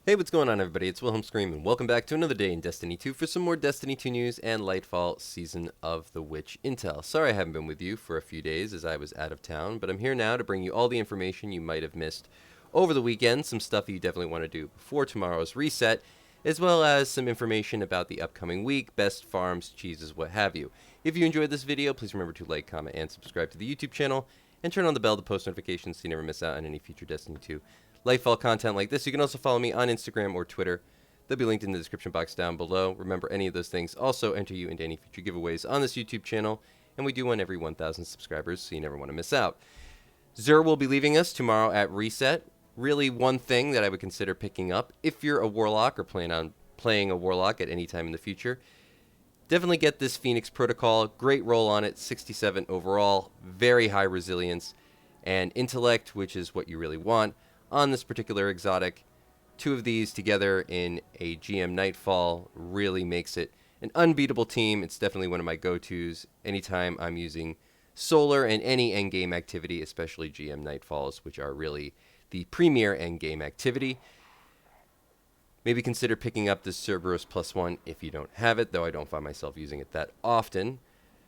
Hey, what's going on, everybody? It's Wilhelm Scream, and welcome back to another day in Destiny 2 for some more Destiny 2 news and Lightfall Season of the Witch intel. Sorry I haven't been with you for a few days as I was out of town, but I'm here now to bring you all the information you might have missed over the weekend, some stuff you definitely want to do before tomorrow's reset, as well as some information about the upcoming week, best farms, cheeses, what have you. If you enjoyed this video, please remember to like, comment, and subscribe to the YouTube channel, and turn on the bell to post notifications so you never miss out on any future Destiny 2 Lightfall content like this. You can also follow me on Instagram or Twitter. They'll be linked in the description box down below. Remember, any of those things also enter you into any future giveaways on this YouTube channel, and we do one every 1,000 subscribers, so you never want to miss out. Xur will be leaving us tomorrow at reset. Really, one thing that I would consider picking up if you're a warlock or plan on playing a warlock at any time in the future, definitely get this Phoenix Protocol. Great roll on it, 67 overall, very high resilience, and intellect, which is what you really want on this particular exotic. Two of these together in a GM Nightfall really makes it an unbeatable team. It's definitely one of my go-tos anytime I'm using solar and any endgame activity, especially GM Nightfalls, which are really the premier endgame activity. Maybe consider picking up this Cerberus +1 if you don't have it, though I don't find myself using it that often.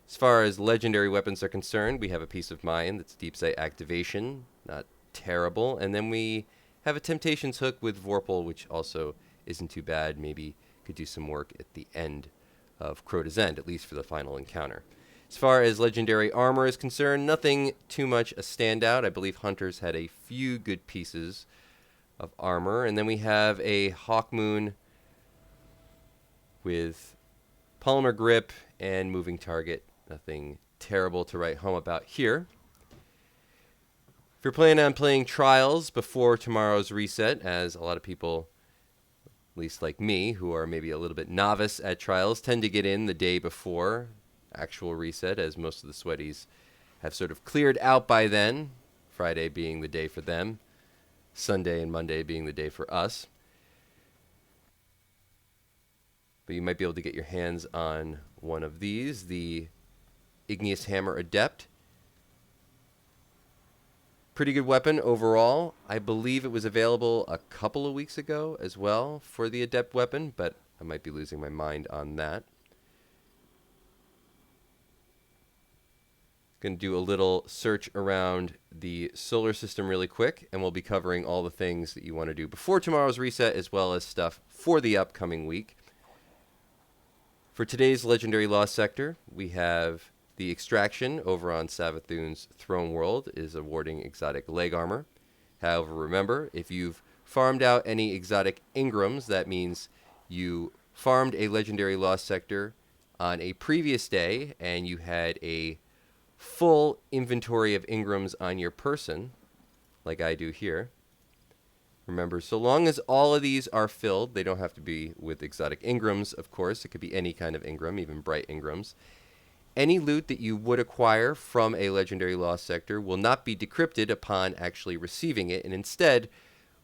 As far as legendary weapons are concerned, we have a Peace of Mind that's Deep Sight activation, not terrible. And then we have a Temptations hook with Vorpal, which also isn't too bad. Maybe could do some work at the end of Crota's End, at least for the final encounter. As far as legendary armor is concerned, nothing too much a standout. I believe Hunters had a few good pieces of armor. And then we have a Hawkmoon with Polymer Grip and Moving Target. Nothing terrible to write home about here. If you're planning on playing Trials before tomorrow's reset, as a lot of people, at least like me, who are maybe a little bit novice at Trials, tend to get in the day before actual reset, as most of the sweaties have sort of cleared out by then, Friday being the day for them, Sunday and Monday being the day for us. But you might be able to get your hands on one of these, the Igneous Hammer Adept. Pretty good weapon overall. I believe it was available a couple of weeks ago as well for the Adept weapon, but I might be losing my mind on that. Going to do a little search around the solar system really quick, and we'll be covering all the things that you want to do before tomorrow's reset, as well as stuff for the upcoming week. For today's Legendary Lost Sector, we have the Extraction over on Savathun's Throne World is awarding exotic leg armor. However, remember, if you've farmed out any exotic Ingrams, that means you farmed a Legendary Lost Sector on a previous day and you had a full inventory of Ingrams on your person, like I do here. Remember, so long as all of these are filled, they don't have to be with exotic Ingrams, of course. It could be any kind of Ingram, even bright Ingrams. Any loot that you would acquire from a Legendary Lost Sector will not be decrypted upon actually receiving it, and instead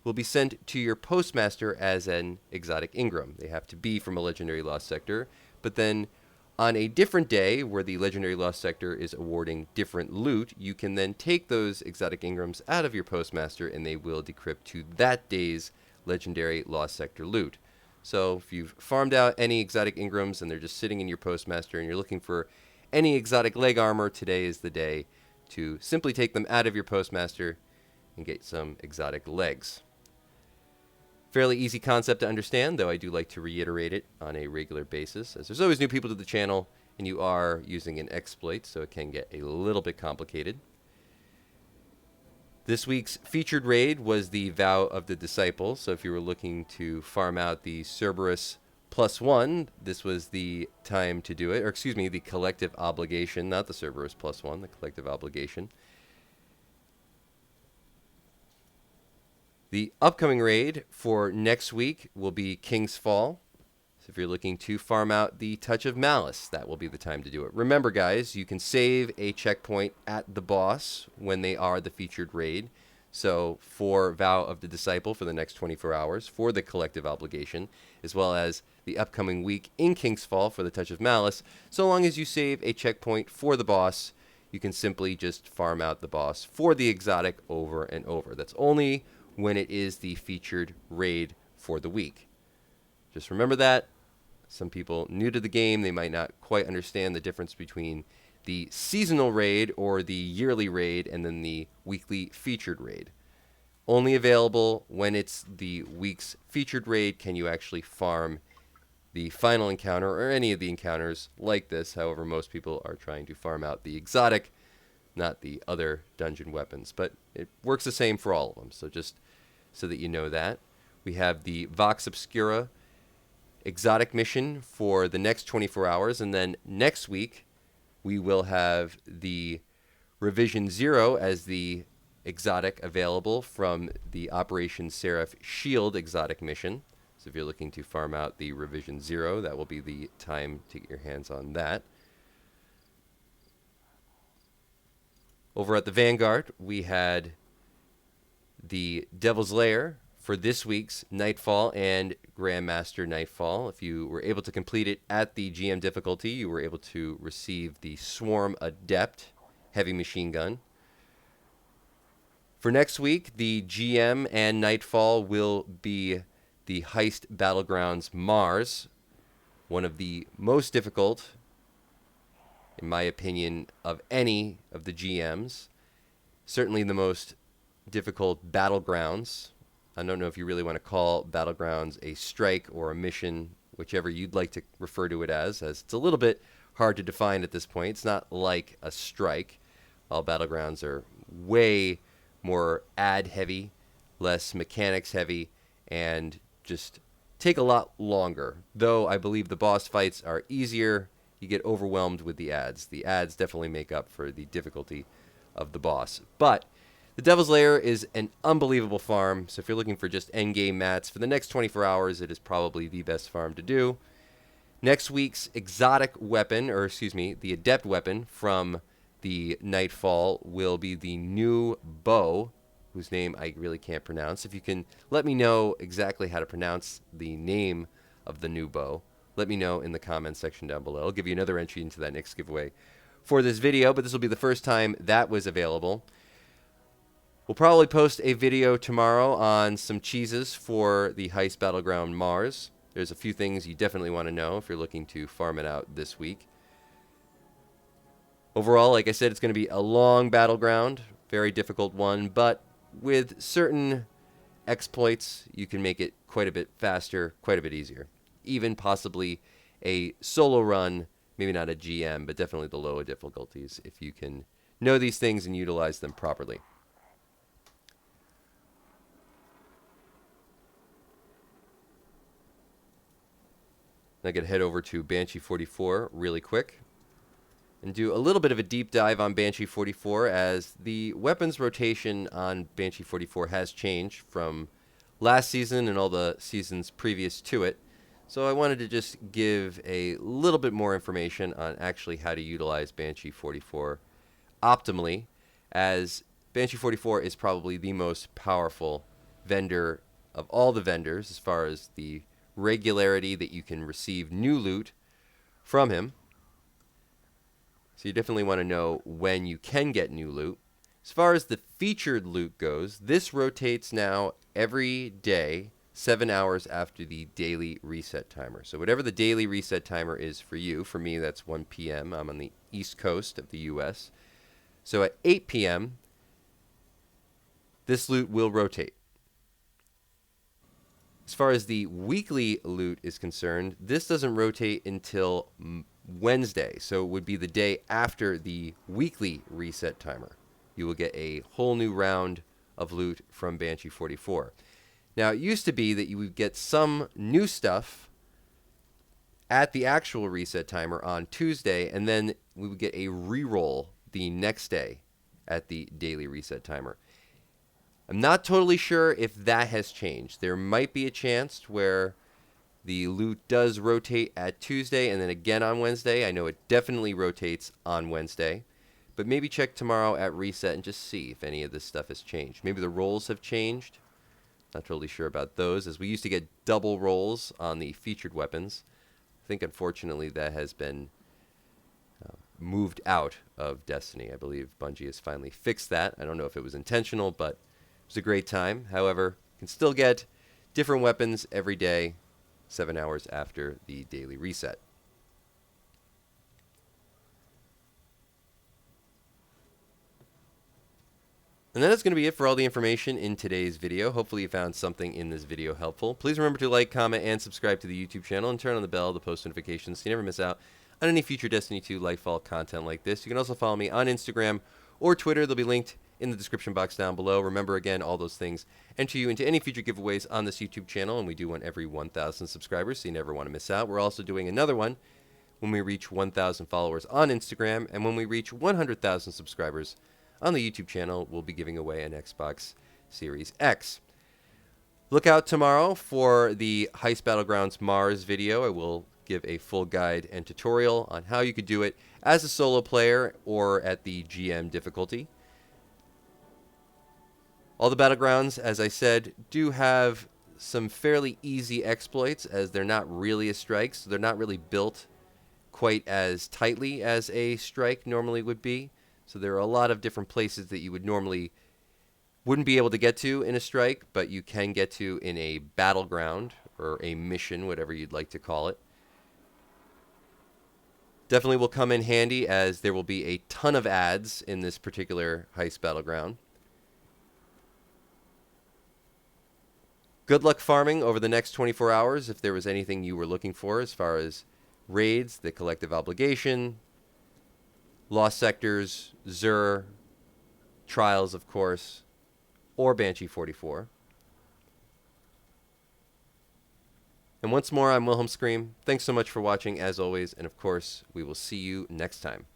will be sent to your postmaster as an exotic Ingram. They have to be from a Legendary Lost Sector, but then on a different day where the Legendary Lost Sector is awarding different loot, you can then take those exotic Ingrams out of your postmaster and they will decrypt to that day's Legendary Lost Sector loot. So if you've farmed out any exotic Ingrams and they're just sitting in your postmaster and you're looking for any exotic leg armor, today is the day to simply take them out of your postmaster and get some exotic legs. Fairly easy concept to understand, though I do like to reiterate it on a regular basis, as there's always new people to the channel and you are using an exploit, so it can get a little bit complicated. This week's featured raid was the Vow of the Disciple, so if you were looking to farm out the Cerberus +1, this was the time to do it. Or excuse me, the Collective Obligation, not the Cerberus +1, the Collective Obligation. The upcoming raid for next week will be King's Fall. So if you're looking to farm out the Touch of Malice, that will be the time to do it. Remember, guys, you can save a checkpoint at the boss when they are the featured raid. So for Vow of the Disciple for the next 24 hours, for the Collective Obligation, as well as the upcoming week in King's Fall for the Touch of Malice, so long as you save a checkpoint for the boss, you can simply just farm out the boss for the exotic over and over. That's only when it is the featured raid for the week. Just remember that. Some people new to the game, they might not quite understand the difference between the seasonal raid or the yearly raid and then the weekly featured raid. Only available when it's the week's featured raid can you actually farm the final encounter or any of the encounters like this. However, most people are trying to farm out the exotic, not the other dungeon weapons. But it works the same for all of them, so just so that you know that. We have the Vox Obscura exotic mission for the next 24 hours, and then next week we will have the Revision Zero as the exotic available from the Operation Seraph Shield exotic mission. So if you're looking to farm out the Revision Zero, that will be the time to get your hands on that. Over at the Vanguard, we had the Devil's Lair for this week's Nightfall and Grandmaster Nightfall. If you were able to complete it at the GM difficulty, you were able to receive the Swarm Adept heavy machine gun. For next week, the GM and Nightfall will be the Heist Battlegrounds Mars, one of the most difficult, in my opinion, of any of the GMs. Certainly the most difficult battlegrounds. I don't know if you really want to call battlegrounds a strike or a mission, whichever you'd like to refer to it as it's a little bit hard to define at this point. It's not like a strike. All battlegrounds are way more ad heavy, less mechanics heavy, and just take a lot longer. Though I believe the boss fights are easier, you get overwhelmed with the ads. The ads definitely make up for the difficulty of the boss. But the Devil's Lair is an unbelievable farm, so if you're looking for just endgame mats for the next 24 hours, it is probably the best farm to do. Next week's exotic weapon, or excuse me, the adept weapon from the Nightfall will be the new bow, whose name I really can't pronounce. If you can let me know exactly how to pronounce the name of the new bow, let me know in the comments section down below. I'll give you another entry into that next giveaway for this video, but this will be the first time that was available. We'll probably post a video tomorrow on some cheeses for the Heist Battleground Mars. There's a few things you definitely want to know if you're looking to farm it out this week. Overall, like I said, it's going to be a long battleground, very difficult one, but with certain exploits, you can make it quite a bit faster, quite a bit easier. Even possibly a solo run, maybe not a GM, but definitely the lower difficulties if you can know these things and utilize them properly. Now I'm going to head over to Banshee 44 really quick and do a little bit of a deep dive on Banshee 44, as the weapons rotation on Banshee 44 has changed from last season and all the seasons previous to it. So I wanted to just give a little bit more information on actually how to utilize Banshee 44 optimally, as Banshee 44 is probably the most powerful vendor of all the vendors as far as the regularity that you can receive new loot from him. So you definitely want to know when you can get new loot. As far as the featured loot goes, this rotates now every day, 7 hours after the daily reset timer. So whatever the daily reset timer is for you, for me that's 1 p.m. I'm on the East Coast of the US. So at 8 p.m., this loot will rotate. As far as the weekly loot is concerned, this doesn't rotate until Wednesday, so it would be the day after the weekly reset timer. You will get a whole new round of loot from Banshee 44. Now, it used to be that you would get some new stuff at the actual reset timer on Tuesday, and then we would get a reroll the next day at the daily reset timer. I'm not totally sure if that has changed. There might be a chance where the loot does rotate at Tuesday and then again on Wednesday. I know it definitely rotates on Wednesday. But maybe check tomorrow at reset and just see if any of this stuff has changed. Maybe the rolls have changed. Not totally sure about those, as we used to get double rolls on the featured weapons. I think unfortunately that has been moved out of Destiny. I believe Bungie has finally fixed that. I don't know if it was intentional, but it was a great time. However, you can still get different weapons every day, 7 hours after the daily reset. And that is going to be it for all the information in today's video. Hopefully you found something in this video helpful. Please remember to like, comment, and subscribe to the YouTube channel, and turn on the bell to post notifications so you never miss out on any future Destiny 2 Lightfall content like this. You can also follow me on Instagram or Twitter. They'll be linked in the description box down below. Remember, again, all those things enter you into any future giveaways on this YouTube channel, and we do one every 1,000 subscribers, so you never want to miss out. We're also doing another one when we reach 1,000 followers on Instagram, and when we reach 100,000 subscribers on the YouTube channel, we'll be giving away an Xbox Series X. Look out tomorrow for the Heist Battlegrounds Mars video. I will give a full guide and tutorial on how you could do it as a solo player or at the GM difficulty. All the battlegrounds, as I said, do have some fairly easy exploits, as they're not really a strike, so they're not really built quite as tightly as a strike normally would be. So there are a lot of different places that you wouldn't be able to get to in a strike, but you can get to in a battleground or a mission, whatever you'd like to call it. Definitely will come in handy, as there will be a ton of ads in this particular heist battleground. Good luck farming over the next 24 hours if there was anything you were looking for as far as raids, the collective obligation, Lost Sectors, Zur, Trials, of course, or Banshee 44. And once more, I'm Wilhelm Scream. Thanks so much for watching, as always, and of course, we will see you next time.